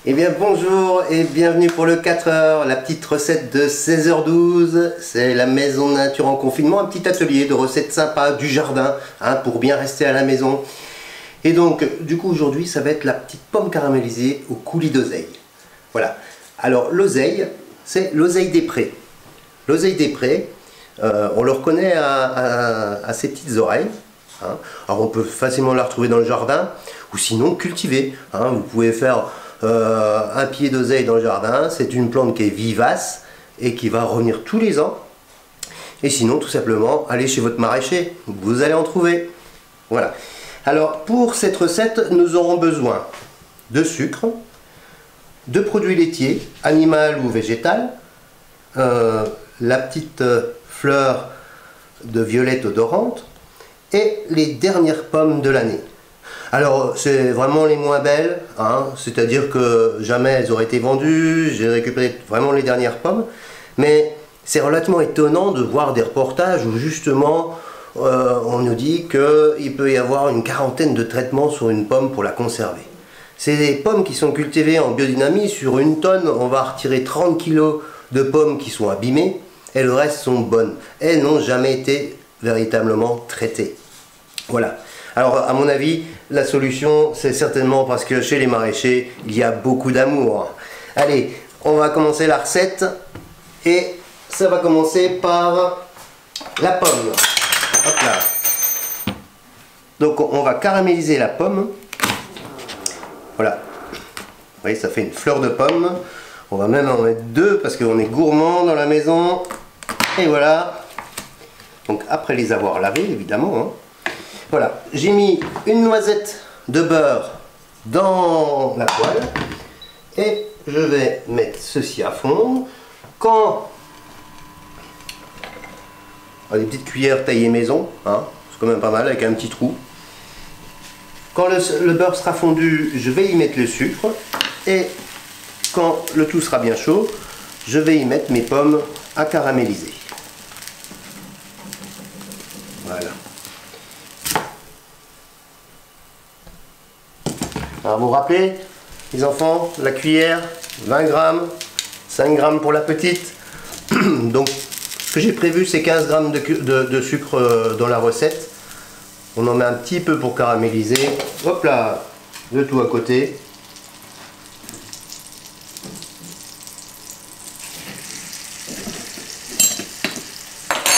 Eh bien bonjour et bienvenue pour le 4h, la petite recette de 16h12. C'est la maison nature en confinement, un petit atelier de recettes sympas du jardin, pour bien rester à la maison. Et donc du coup aujourd'hui ça va être la petite pomme caramélisée au coulis d'oseille. Voilà, alors l'oseille, c'est l'oseille des prés. L'oseille des prés, on le reconnaît à ses petites oreilles. Alors on peut facilement la retrouver dans le jardin ou sinon cultiver. Vous pouvez faire un pied d'oseille dans le jardin. C'est une plante qui est vivace et qui va revenir tous les ans. Et sinon tout simplement allez chez votre maraîcher, vous allez en trouver. Voilà. Alors pour cette recette nous aurons besoin de sucre, de produits laitiers, animal ou végétal, la petite fleur de violette odorante et les dernières pommes de l'année. Alors c'est vraiment les moins belles, c'est-à-dire que jamais elles auraient été vendues, j'ai récupéré vraiment les dernières pommes, mais c'est relativement étonnant de voir des reportages où justement on nous dit qu'il peut y avoir une quarantaine de traitements sur une pomme pour la conserver. C'est des pommes qui sont cultivées en biodynamie, sur une tonne on va retirer 30 kg de pommes qui sont abîmées et le reste sont bonnes. Elles n'ont jamais été véritablement traitées. Voilà. Alors à mon avis, la solution c'est certainement parce que chez les maraîchers, il y a beaucoup d'amour. Allez, on va commencer la recette et ça va commencer par la pomme. Hop là. Donc on va caraméliser la pomme. Voilà. Vous voyez, ça fait une fleur de pomme. On va même en mettre deux parce qu'on est gourmand dans la maison. Et voilà. Donc après les avoir lavés, évidemment. Voilà, j'ai mis une noisette de beurre dans la poêle et je vais mettre ceci à fondre. Quand des petites cuillères taillées maison, c'est quand même pas mal avec un petit trou. Quand le beurre sera fondu, je vais y mettre le sucre et quand le tout sera bien chaud, je vais y mettre mes pommes à caraméliser. Voilà. Alors vous vous rappelez, les enfants, la cuillère, 20 grammes, 5 grammes pour la petite. Donc ce que j'ai prévu c'est 15 grammes de sucre dans la recette. On en met un petit peu pour caraméliser. Hop là, le tout à côté.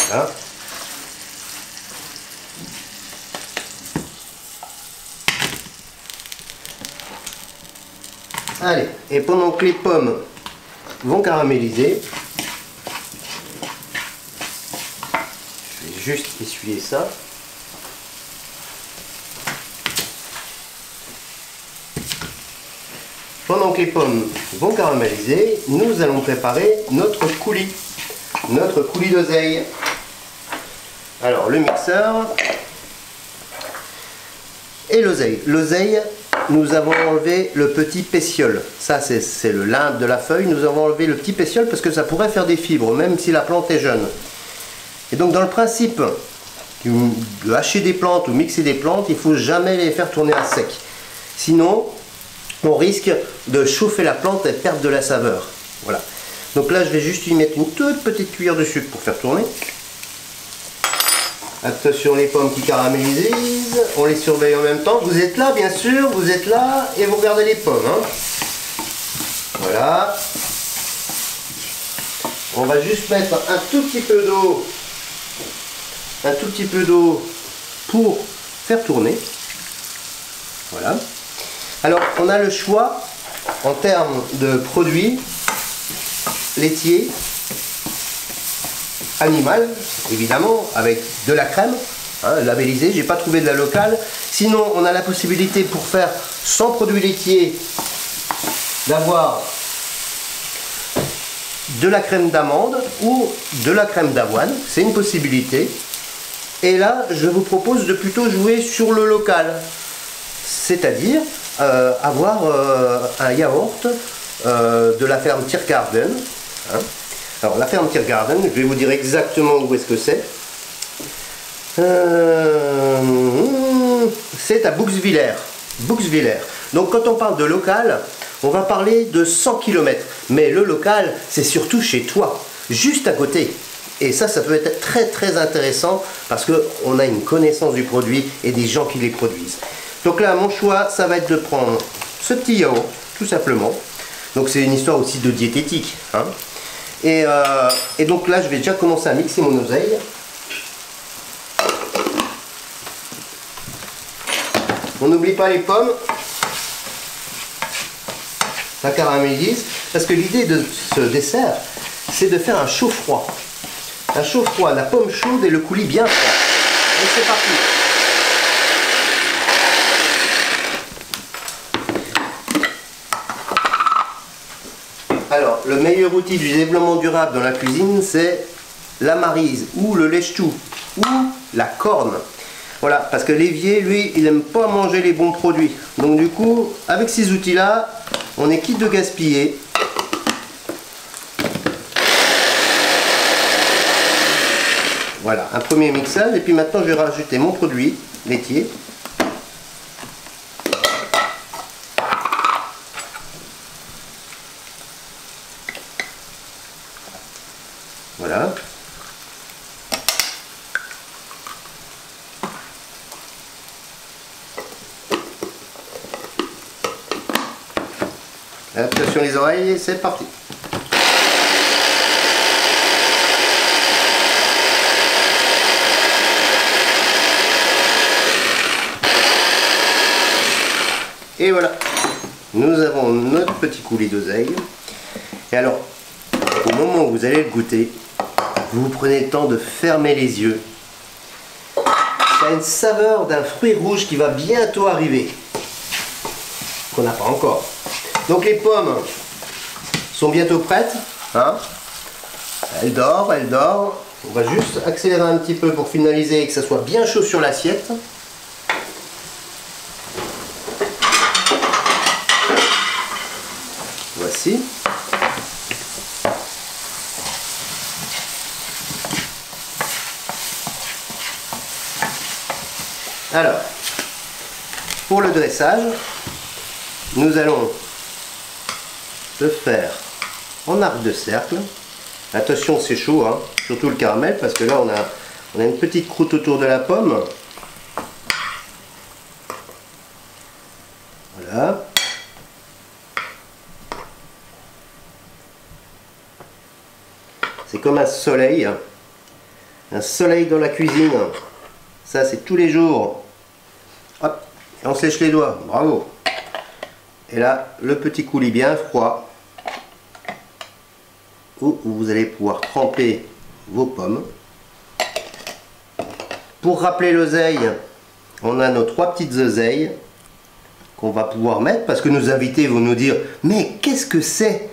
Voilà. Allez, et pendant que les pommes vont caraméliser, je vais juste essuyer ça. Pendant que les pommes vont caraméliser, nous allons préparer notre coulis d'oseille. Alors le mixeur et l'oseille. L'oseille, nous avons enlevé le petit pétiole. Ça c'est le limbe de la feuille. Nous avons enlevé le petit pétiole parce que ça pourrait faire des fibres, même si la plante est jeune. Et donc dans le principe de hacher des plantes ou mixer des plantes, il ne faut jamais les faire tourner à sec. Sinon, on risque de chauffer la plante et perdre de la saveur. Voilà. Donc là, je vais juste y mettre une toute petite cuillère de sucre pour faire tourner. Attention les pommes qui caramélisent, on les surveille en même temps. Vous êtes là bien sûr, vous êtes là et vous regardez les pommes. Voilà. On va juste mettre un tout petit peu d'eau pour faire tourner. Voilà. Alors on a le choix en termes de produits laitiers, animal, évidemment, avec de la crème, labellisée, j'ai pas trouvé de la locale. Sinon, on a la possibilité pour faire sans produits laitiers d'avoir de la crème d'amande ou de la crème d'avoine, c'est une possibilité. Et là, je vous propose de plutôt jouer sur le local, c'est-à-dire avoir un yaourt de la ferme Tiergarten. Alors la ferme Tiergarten, je vais vous dire exactement où est-ce que c'est. C'est à Bouxwiller. Donc quand on parle de local, on va parler de 100 km. Mais le local, c'est surtout chez toi, juste à côté. Et ça peut être très intéressant parce qu'on a une connaissance du produit et des gens qui les produisent. Donc là, mon choix, ça va être de prendre ce petit yaourt, tout simplement. Donc c'est une histoire aussi de diététique, hein. Et donc là, je vais déjà commencer à mixer mon oseille. On n'oublie pas les pommes. Ça caramélise. Parce que l'idée de ce dessert, c'est de faire un chaud-froid. Un chaud-froid, la pomme chaude et le coulis bien froid. Et c'est parti. Alors, le meilleur outil du développement durable dans la cuisine, c'est la maryse, ou le lèche-tout, ou la corne. Voilà, parce que l'évier, lui, il n'aime pas manger les bons produits. Donc du coup, avec ces outils-là, on est quitte de gaspiller. Voilà, un premier mixage, et puis maintenant je vais rajouter mon produit laitier. Voilà. Attention les oreilles, c'est parti. Et voilà, nous avons notre petit coulis d'oseille. Et alors, au moment où vous allez le goûter, vous prenez le temps de fermer les yeux. Ça a une saveur d'un fruit rouge qui va bientôt arriver, qu'on n'a pas encore. Donc les pommes sont bientôt prêtes, hein. Elles dorment. On va juste accélérer un petit peu pour finaliser et que ça soit bien chaud sur l'assiette. Voici. Alors, pour le dressage, nous allons le faire en arc de cercle. Attention, c'est chaud, hein, surtout le caramel, parce que là on a une petite croûte autour de la pomme. Voilà. C'est comme un soleil dans la cuisine. Ça, c'est tous les jours. Hop, et on se lèche les doigts, bravo. Et là, le petit coulis bien froid, où vous allez pouvoir tremper vos pommes. Pour rappeler l'oseille, on a nos 3 petites oseilles qu'on va pouvoir mettre, parce que nos invités vont nous dire « Mais qu'est-ce que c'est ?»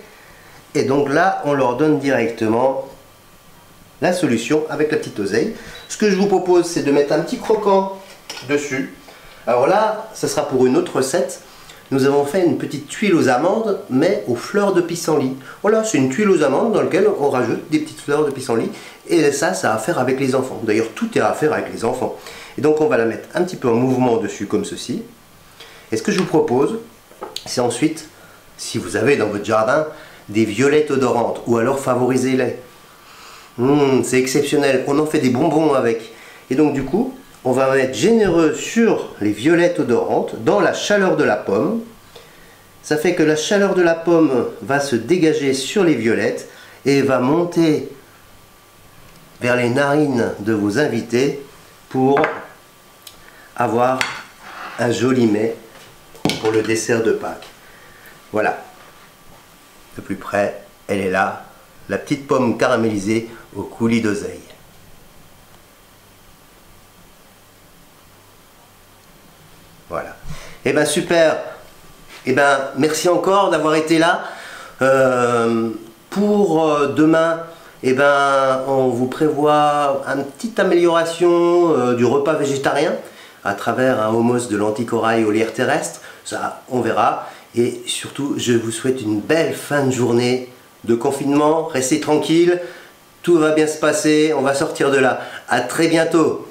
Et donc là, on leur donne directement la solution avec la petite oseille. Ce que je vous propose, c'est de mettre un petit croquant dessus. Alors là, ça sera pour une autre recette. Nous avons fait une petite tuile aux amandes, mais aux fleurs de pissenlit. Voilà, c'est une tuile aux amandes dans laquelle on rajoute des petites fleurs de pissenlit. Et ça a à faire avec les enfants. D'ailleurs, tout est à faire avec les enfants. Et donc, on va la mettre un petit peu en mouvement dessus, comme ceci. Et ce que je vous propose, c'est ensuite, si vous avez dans votre jardin des violettes odorantes, ou alors favorisez-les. C'est exceptionnel, on en fait des bonbons avec. Et donc du coup, on va être généreux sur les violettes odorantes, dans la chaleur de la pomme. Ça fait que la chaleur de la pomme va se dégager sur les violettes et va monter vers les narines de vos invités pour avoir un joli mets pour le dessert de Pâques. Voilà. De plus près, elle est là, la petite pomme caramélisée au coulis d'oseille. Voilà. Et bien super. Et ben merci encore d'avoir été là. Pour demain, et ben on vous prévoit une petite amélioration du repas végétarien à travers un hummus de lentilles corail aux lierre terrestre. Ça, on verra. Et surtout, je vous souhaite une belle fin de journée de confinement. Restez tranquille, tout va bien se passer, on va sortir de là. À très bientôt.